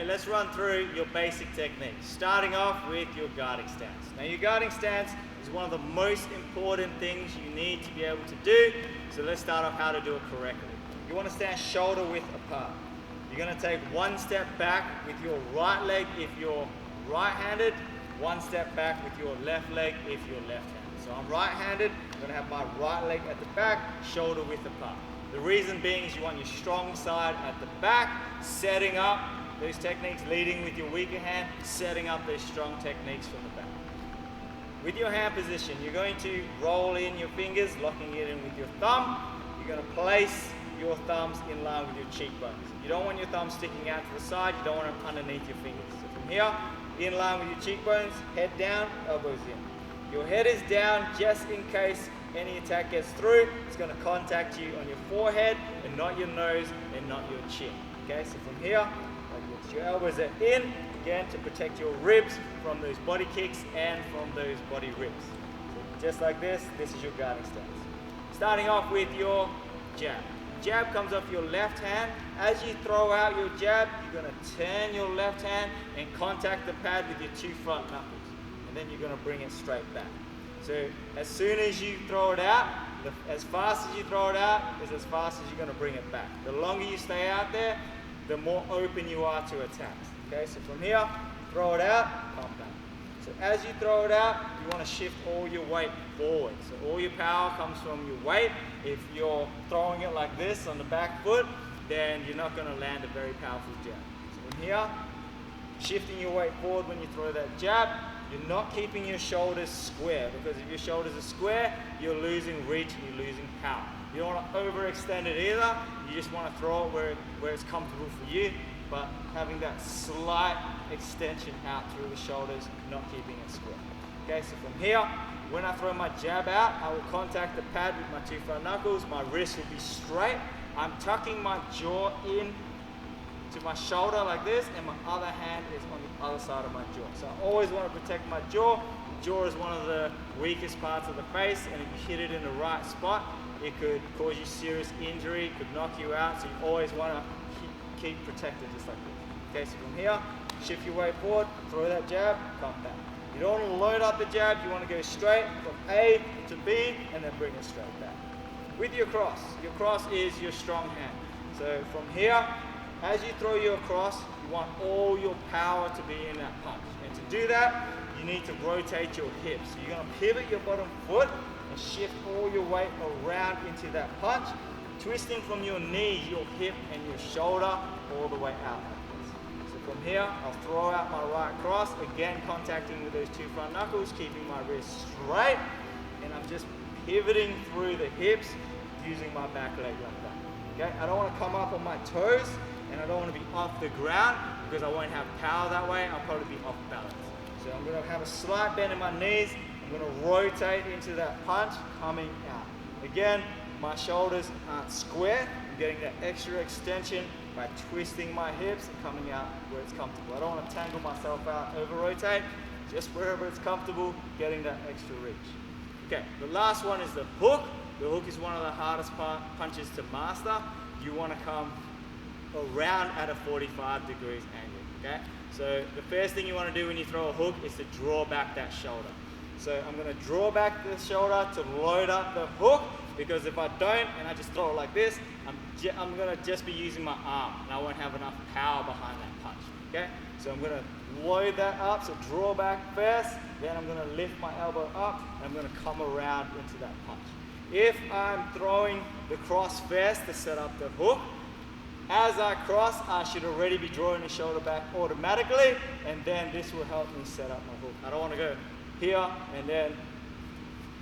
Okay, let's run through your basic techniques, starting off with your guarding stance. Now your guarding stance is one of the most important things you need to be able to do, so let's start off how to do it correctly. You want to stand shoulder width apart. You're going to take one step back with your right leg if you're right-handed, one step back with your left leg if you're left-handed. So I'm right-handed, I'm going to have my right leg at the back, shoulder width apart. The reason being is you want your strong side at the back, setting up those techniques, leading with your weaker hand, setting up those strong techniques from the back. With your hand position, you're going to roll in your fingers, locking it in with your thumb. You're going to place your thumbs in line with your cheekbones. You don't want your thumbs sticking out to the side, you don't want them underneath your fingers. So from here, in line with your cheekbones, head down, elbows in. Your head is down just in case any attack gets through. It's going to contact you on your forehead and not your nose and not your chin. Okay, so from here, like this, your elbows are in, again, to protect your ribs from those body kicks and from those body rips. So just like this is your guarding stance. Starting off with your jab. Jab comes off your left hand. As you throw out your jab, you're going to turn your left hand and contact the pad with your two front knuckles. And then you're going to bring it straight back. So as soon as you throw it out, as fast as you throw it out is as fast as you're going to bring it back. The longer you stay out there, the more open you are to attacks. Okay, so from here, throw it out, come back. So as you throw it out, you want to shift all your weight forward. So all your power comes from your weight. If you're throwing it like this on the back foot, then you're not going to land a very powerful jab. So from here, shifting your weight forward when you throw that jab, you're not keeping your shoulders square, because if your shoulders are square, you're losing reach and you're losing power. You don't want to overextend it either. You just want to throw it where it's comfortable for you, but having that slight extension out through the shoulders, not keeping it square. Okay, so from here, when I throw my jab out, I will contact the pad with my two front knuckles. My wrist will be straight. I'm tucking my jaw in to my shoulder like this, and my other hand is on the other side of my jaw. So I always want to protect my jaw. The jaw is one of the weakest parts of the face, and if you hit it in the right spot, it could cause you serious injury, it could knock you out, so you always want to keep protected just like this. Okay, so from here, shift your weight forward, throw that jab, come back. You don't want to load up the jab, you want to go straight from A to B, and then bring it straight back. With your cross is your strong hand. So from here, as you throw your cross, you want all your power to be in that punch. And to do that, you need to rotate your hips. So you're going to pivot your bottom foot and shift all your weight around into that punch, twisting from your knee, your hip, and your shoulder all the way out like this. So from here, I'll throw out my right cross, again contacting with those two front knuckles, keeping my wrist straight, and I'm just pivoting through the hips using my back leg like that. Okay, I don't want to come up on my toes, and I don't want to be off the ground because I won't have power that way. I'll probably be off balance. So I'm going to have a slight bend in my knees. I'm going to rotate into that punch, coming out. Again, my shoulders aren't square. I'm getting that extra extension by twisting my hips and coming out where it's comfortable. I don't want to tangle myself out, over rotate, just wherever it's comfortable, getting that extra reach. Okay, the last one is the hook. The hook is one of the hardest punches to master. You want to come around at a 45 degrees angle, okay? So the first thing you want to do when you throw a hook is to draw back that shoulder. So I'm going to draw back the shoulder to load up the hook, because if I don't and I just throw it like this, I'm going to just be using my arm and I won't have enough power behind that punch, okay? So I'm going to load that up, so draw back first, then I'm going to lift my elbow up and I'm going to come around into that punch. If I'm throwing the cross first to set up the hook, as I cross, I should already be drawing the shoulder back automatically, and then this will help me set up my hook. I don't want to go here and then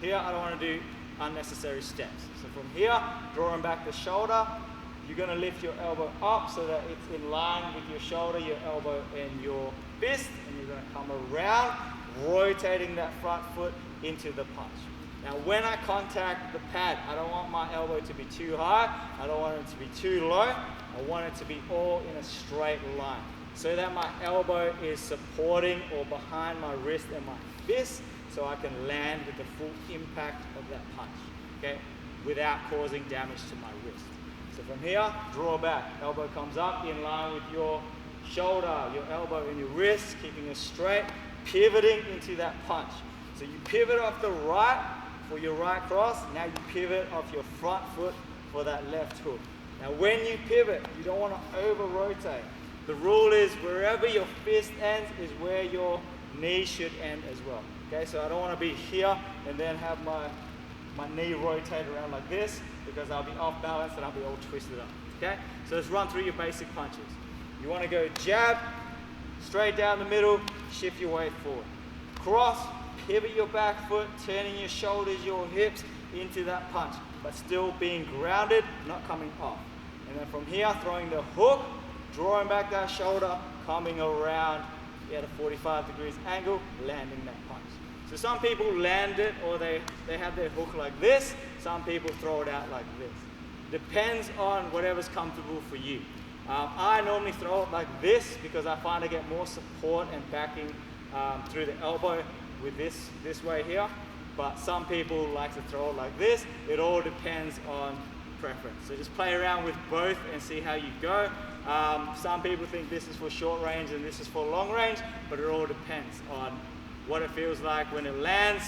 here. I don't want to do unnecessary steps. So from here, drawing back the shoulder, you're going to lift your elbow up so that it's in line with your shoulder, your elbow, and your fist, and you're going to come around, rotating that front foot into the punch. Now when I contact the pad, I don't want my elbow to be too high, I don't want it to be too low, I want it to be all in a straight line, so that my elbow is supporting or behind my wrist and my fist, so I can land with the full impact of that punch, okay, without causing damage to my wrist. So from here, draw back, elbow comes up in line with your shoulder, your elbow, and your wrist, keeping it straight, pivoting into that punch. So you pivot off the right for your right cross. Now you pivot off your front foot for that left hook. Now when you pivot, you don't want to over rotate. The rule is wherever your fist ends is where your knee should end as well. Okay, so I don't want to be here and then have my knee rotate around like this, because I'll be off balance and I'll be all twisted up. Okay, so let's run through your basic punches. You want to go jab, straight down the middle, shift your weight forward. Cross, pivot your back foot, turning your shoulders, your hips into that punch, but still being grounded, not coming off. And then from here, throwing the hook, drawing back that shoulder, coming around at a 45 degrees angle, landing that punch. So some people land it, or they have their hook like this. Some people throw it out like this. Depends on whatever's comfortable for you. I normally throw it like this because I find I get more support and backing through the elbow with this way here. But some people like to throw it like this. It all depends on preference. So just play around with both and see how you go. Some people think this is for short range and this is for long range, but it all depends on what it feels like when it lands,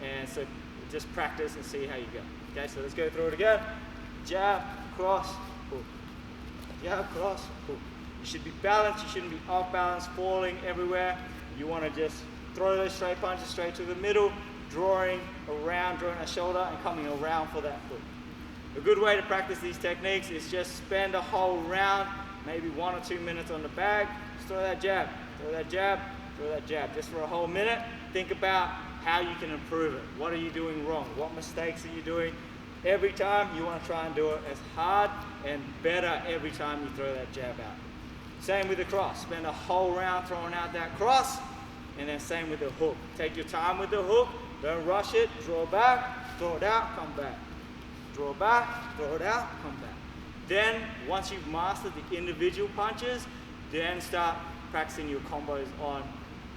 and so just practice and see how you go. Okay, so let's go through it again. Jab, cross, hook. Jab, cross, hook. You should be balanced, you shouldn't be off balance, falling everywhere. You want to just throw those straight punches straight to the middle, drawing around, drawing that shoulder and coming around for that hook. A good way to practice these techniques is just spend a whole round, maybe 1 or 2 minutes on the bag, just throw that jab, throw that jab, throw that jab, just for a whole minute. Think about how you can improve it. What are you doing wrong? What mistakes are you doing? Every time you want to try and do it as hard and better every time you throw that jab out. Same with the cross. Spend a whole round throwing out that cross, and then same with the hook. Take your time with the hook. Don't rush it. Draw back, throw it out, come back. Draw back, throw it out, come back. Then, once you've mastered the individual punches, then start practicing your combos on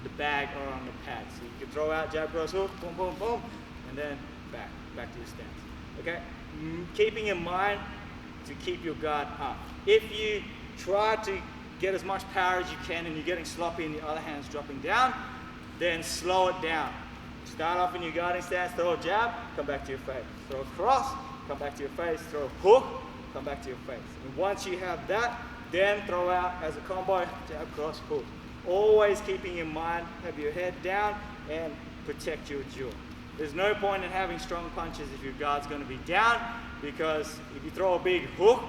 the bag or on the pad. So you can throw out jab, cross, hook, boom, boom, boom, and then back to your stance. Okay? Keeping in mind to keep your guard up. If you try to get as much power as you can and you're getting sloppy and the other hand's dropping down, then slow it down. Start off in your guarding stance, throw a jab, come back to your face. Throw a cross, come back to your face. Throw a hook, come back to your face. And once you have that, then throw out as a combo, jab, cross, hook. Always keeping in mind, have your head down and protect your jaw. There's no point in having strong punches if your guard's going to be down, because if you throw a big hook,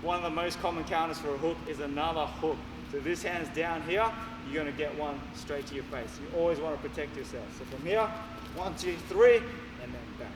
one of the most common counters for a hook is another hook. So if this hand's down here, you're going to get one straight to your face. You always want to protect yourself. So from here, 1, 2, 3, and then back.